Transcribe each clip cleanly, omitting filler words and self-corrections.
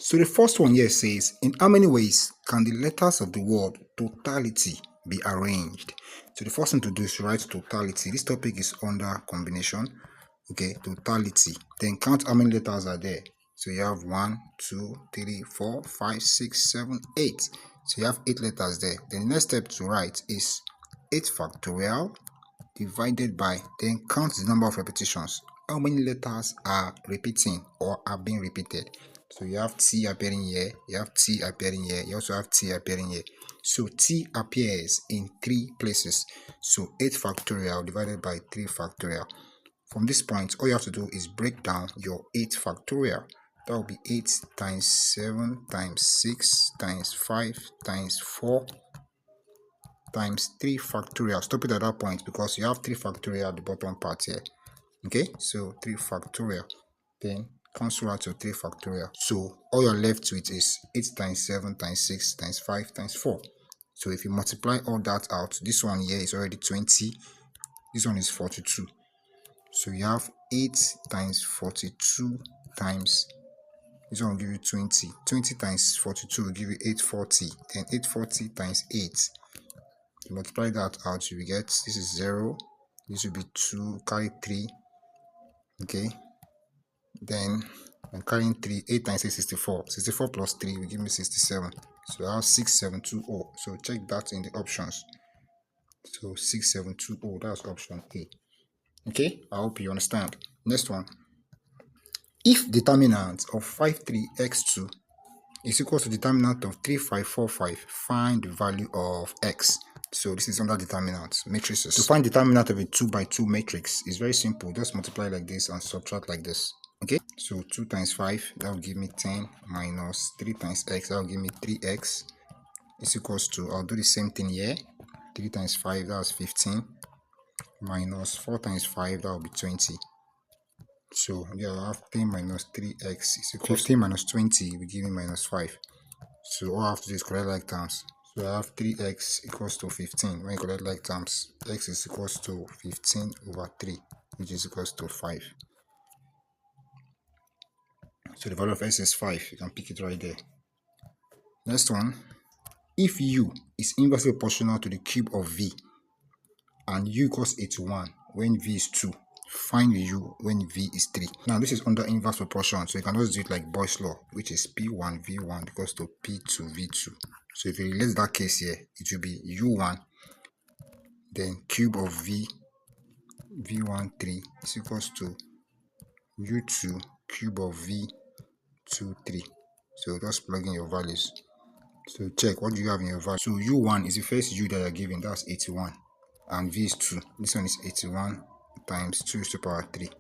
So the first one here says, in how many ways can the letters of the word totality be arranged? So the first thing to do is write totality. This topic is under combination. Okay, totality. Then count how many letters are there. So you have 1, 2, 3, 4, 5, 6, 7, 8. So you have 8 letters there. Then the next step to write is 8 factorial divided by, then count the number of repetitions. How many letters are repeating or are being repeated? So you have T appearing here, you have T appearing here, you also have T appearing here. So T appears in 3 places. So 8 factorial divided by 3 factorial. From this point, all you have to do is break down your 8 factorial. That will be 8 times 7 times 6 times 5 times 4 times 3 factorial. Stop it at that point because you have 3 factorial at the bottom part here. Okay, so 3 factorial. Then cancel out your 3 factorial. So all you're left with is 8 times 7 times 6 times 5 times 4. So if you multiply all that out, this one here is already 20. This one is 42. So you have 8 times 42 times, this one will give you 20. 20 times 42 will give you 840. Then 840 times 8. You multiply that out, you will get, this is 0. This will be 2, carry 3. Okay. Then I'm carrying 3, 8 times 8 is 64. 64 plus 3 will give me 67. So I have 6720. So check that in the options. So 6720, that's option A. Okay, I hope you understand. Next one. If determinant of 53x2 is equal to determinant of 3545, find the value of x. So this is under determinant matrices. To find determinant of a 2 by 2 matrix is very simple. Just multiply like this and subtract like this. Okay, so 2 times 5, that will give me 10, minus 3 times x, that will give me 3x, is equals to, I'll do the same thing here. 3 times 5, that's 15, minus 4 times 5, that will be 20. So yeah, I have 10 minus 3x is equal to 15 minus 20 will give me minus 5. So all I have to do is correct like terms. So I have 3x equals to 15. When you correct like terms, x is equals to 15 over 3, which is equals to 5. So the value of x is 5. You can pick it right there. Next one. If u is inversely proportional to the cube of v and u equals 81 when v is 2, find u when v is 3. Now this is under inverse proportion, so you can just do it like Boyle's law, which is p1 v1 equals to p2 v2. So if you relate that case here, it will be u1 then cube of v1 3 is equals to u2 cube of v2 3. So just plug in your values. So check what do you have in your value. So u1 is the first u that you're given, that's 81, and v is 2. This one is 81 times 2 to the power 3.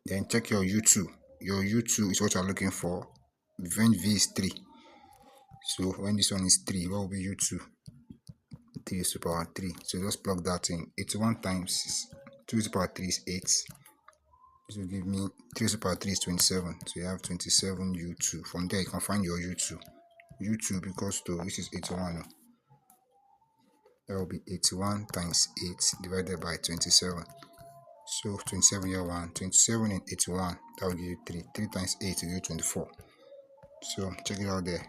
Then check your u2. Your u2 is what you're looking for when v is 3. So when this one is 3, what will be u2? 3 to the power 3. So just plug that in. 81 times 2 to the power 3 is 8. This will give me 3 to the power 3 is 27. So you have 27 u2. From there you can find your u2. u2 equals to, this is 81. That will be 81 times 8 divided by 27. So 27 here 1, 27 and 81, that will give you 3. 3 times 8 will give you 24. So check it out there.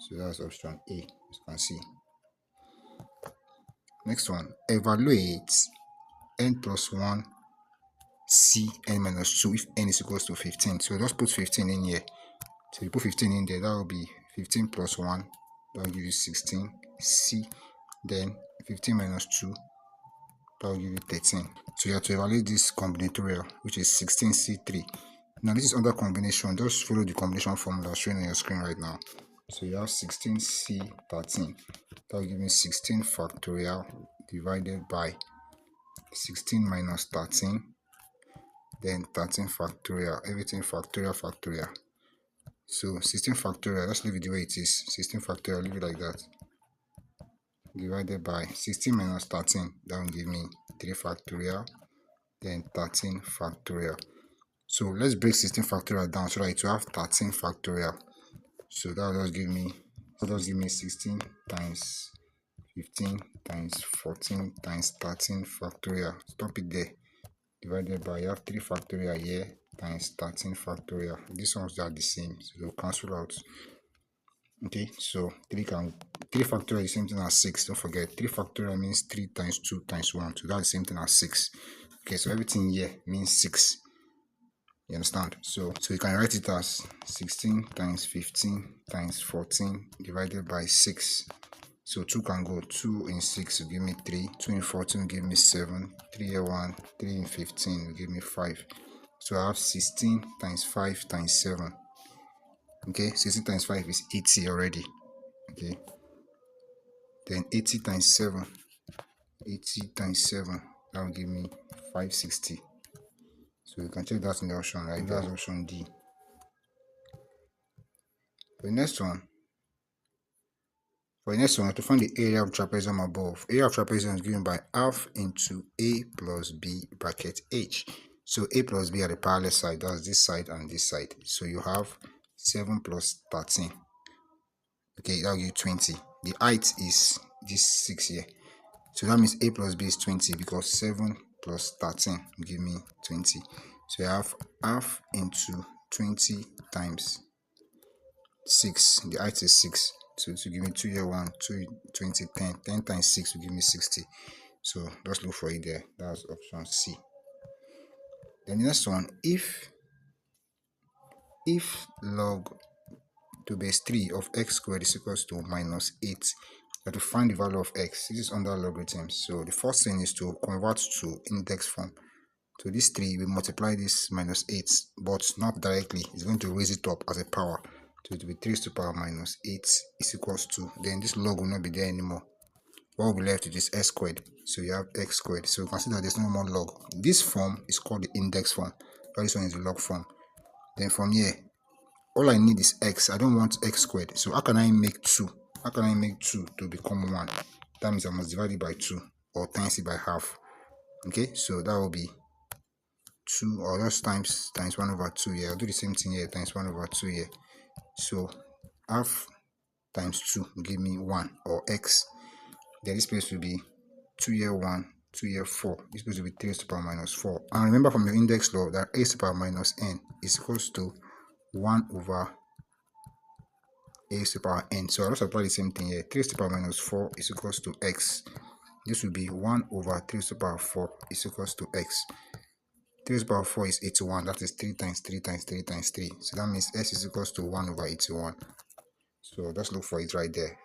So that's option A, as you can see. Next one, evaluate n plus 1 c n minus 2 if n is equals to 15. So just put 15 in here. So you put 15 in there, that will be 15 plus 1, that will give you 16 c. Then 15 minus 2, that will give you 13. So you have to evaluate this combinatorial, which is 16c3. Now this is under combination. Just follow the combination formula shown on your screen right now. So you have 16c13. That will give me 16 factorial divided by 16 minus 13. Then 13 factorial. Everything factorial. So 16 factorial, let's leave it the way it is. 16 factorial, leave it like that. Divided by 16 minus 13, that will give me 3 factorial, then 13 factorial. So let's break 16 factorial down so that it will have 13 factorial. So that will just give me 16 times 15 times 14 times 13 factorial. Stop it there. Divided by, you have 3 factorial here, times 13 factorial. These ones are the same, so they'll cancel out. Okay, so 3 factorial is the same thing as 6. Don't forget, 3 factorial means 3 times 2 times 1. So that's the same thing as 6. Okay, so everything here means 6. You understand? So you can write it as 16 times 15 times 14 divided by 6. So 2 can go. 2 in 6 will give me 3. 2 in 14 will give me 7. 3 here 1. 3 in 15 will give me 5. So I have 16 times 5 times 7. Okay, 16 times 5 is 80 already. Okay, then 80 times 7. 80 times 7, that will give me 560. So you can check that in the option, right? That's option D. For the next one, to find the area of trapezium above. Area of trapezium is given by half into A plus B bracket H. So A plus B are the parallel side, that's this side and this side. So you have 7 plus 13. Okay, that will give you 20. The height is this 6 here. So that means A plus B is 20 because 7 plus 13 will give me 20. So you have half into 20 times 6. The height is 6. So to give me 2 here 1, 2, 20, 10. 10 times 6 will give me 60. So just look for it there. That's option C. Then the next one, if log to base 3 of x squared is equals to minus 8, you have to find the value of x. This is under logarithms. So the first thing is to convert to index form. So this 3, we multiply this minus 8, but not directly. It's going to raise it up as a power. So it will be 3 to the power minus 8 is equals to, then this log will not be there anymore. What will be left is x squared. So you have x squared. So you can see that there's no more log. This form is called the index form. This one is the log form. Then from here, all I need is x. I don't want x squared. So how can I make 2? How can I make 2 to become 1? That means I must divide it by 2 or times it by half. Okay, so that will be 2, or just times 1 over 2 here. I'll do the same thing here, times 1 over 2 here. So half times 2 will give me 1, or x. Then this place will be 2 here 1, 2 here 4. This place will be 3 to the power minus 4. And remember from your index law that a to the power minus n is equals to 1 over a to the power n. So I'll just apply the same thing here. 3 to the power minus 4 is equals to x. This will be 1 over 3 to the power 4 is equals to x. 3 to the power 4 is 81. That is 3 times 3 times 3 times 3. So that means s is equals to 1 over 81. So just look for it right there.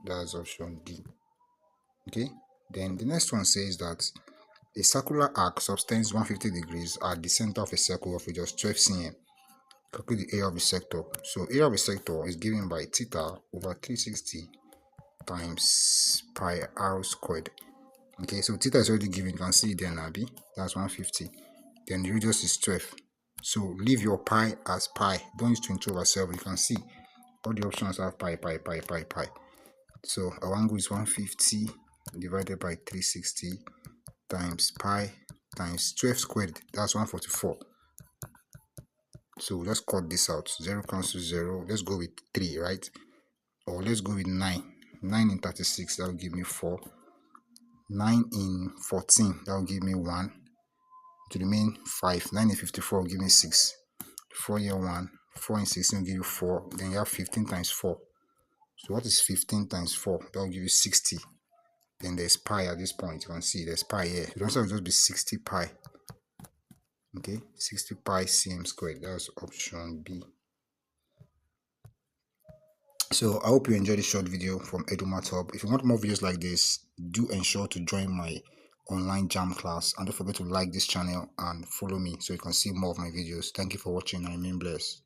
That's option D. Okay. Then the next one says that a circular arc subtends 150 degrees at the center of a circle of radius 12 cm. Calculate the area of the sector. So area of a sector is given by theta over 360 times pi r squared. Okay, so theta is already given. You can see it there now, that's 150. Then the radius is 12. So leave your pi as pi. Don't use 22 over 7. You can see all the options have pi. So our angle is 150 divided by 360 times pi times 12 squared. That's 144. So let's cut this out. 0 cancels 0. Let's go with 3, right? Or let's go with 9. 9 in 36, that will give me 4. 9 in 14, that will give me 1. To remain 5. 9 in 54 will give me 6. 4 here 1. 4 in 16 will give you 4. Then you have 15 times 4. So what is 15 times 4? That will give you 60. Then there's pi at this point. You can see there's pi here. So the answer will just be 60 pi. Okay, 60 pi cm squared. That's option B. So I hope you enjoyed this short video from Maths Hub. If you want more videos like this, do ensure to join my online JAMB class, and don't forget to like this channel and follow me so you can see more of my videos. Thank you for watching and remain blessed.